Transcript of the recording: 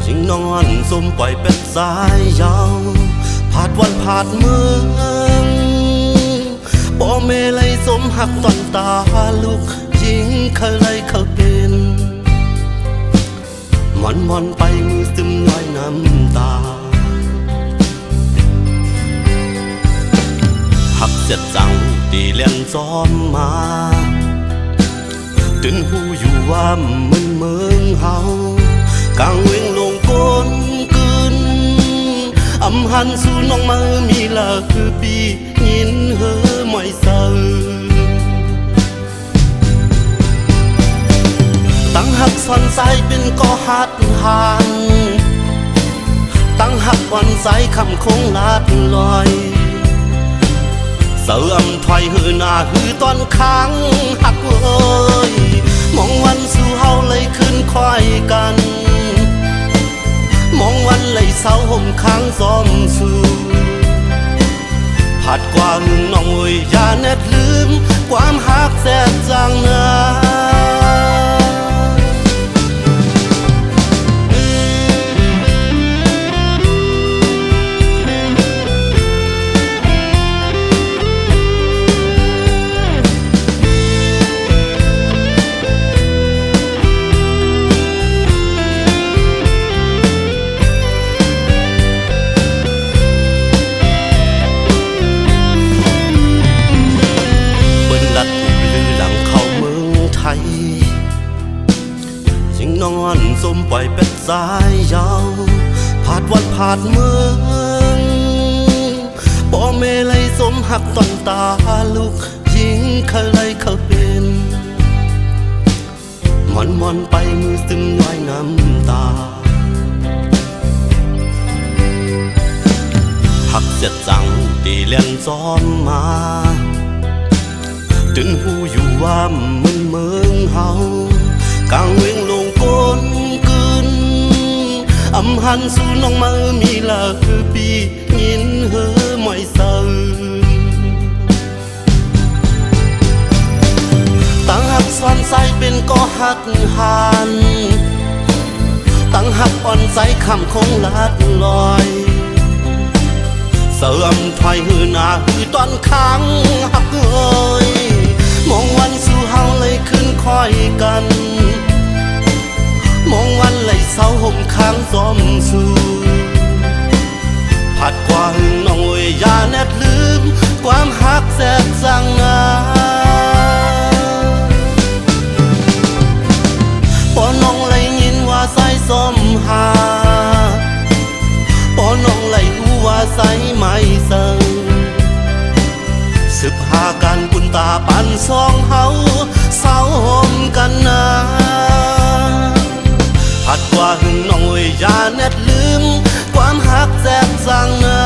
จิงนอนสมปล่อยเป็นสายยาวผาดวันผาดเมืองป่อเมลัยสมหักตอนตาลูกยิงเคยไล่เขาเป็นมอนไปมือซึมน้อยน้ำตาหักเสียจังตีเลียนซ้อมมาตื่นหูอยู่ว่ามันเมืองเฮากลางเวงลงก้นกึนอำหันสู่น้องมามีลาคือปียินเฮอไม่เศร้าตั้งหักซ่อนใจเป็นก็หัดหันตั้งหักวันใจคำคงลาดลอยเสื่อมถอยหือหน้าหือตอนค้างหักเอ้ยมองวันสู่เฮาเลยขึ้นคอยกันมองวันเลยเศร้าห่มค้างซ้อมสู่ผัดกว่าหึงน้องเอ้ยอย่าแนดลืมความหักแสบจังนะจิงนอนสมปล่อยเป็ดสายยาวผาดวันผาดเมืองป่อเมลัยสมหักตอนตาลูกยิงเคยไล่เขาเป็นมอนไปมือซึมน้อยน้ำตาหักเสียจังตีเลียนซ้อมมาตื่นหูอยู่ว่ามันเมืองเฮากลางเวงลงก้นกึนอำหันสู่น้องมามีลาคือปียินเฮอไม่เศร้าตั้งหักซ่อนใจเป็นก็หักหันตั้งหักอ่อนใจคำคงลาดลอยเสื่อมถอยหือหน้าหือตอนค้างหักเอ้ยมองวันสู่เฮาเลยขึ้นคอยกันมองวันเลยเศร้าห่มค้างซ้อมสู่ผัดกว่าหึงน้องเอ้ยอย่าแนดลืมความหักแสบจังนะป่อน้องเลยยินว่าใส่ซ้อมหาป่อน้องเลยหูว่าใส่ไม่เซิงสืบหากันบุญตาปันสองเฮาเศร้าห่มกันนะผัดกว่าหึงน้องเอ้ยอย่าแนดลืมความหักแสบจังนะ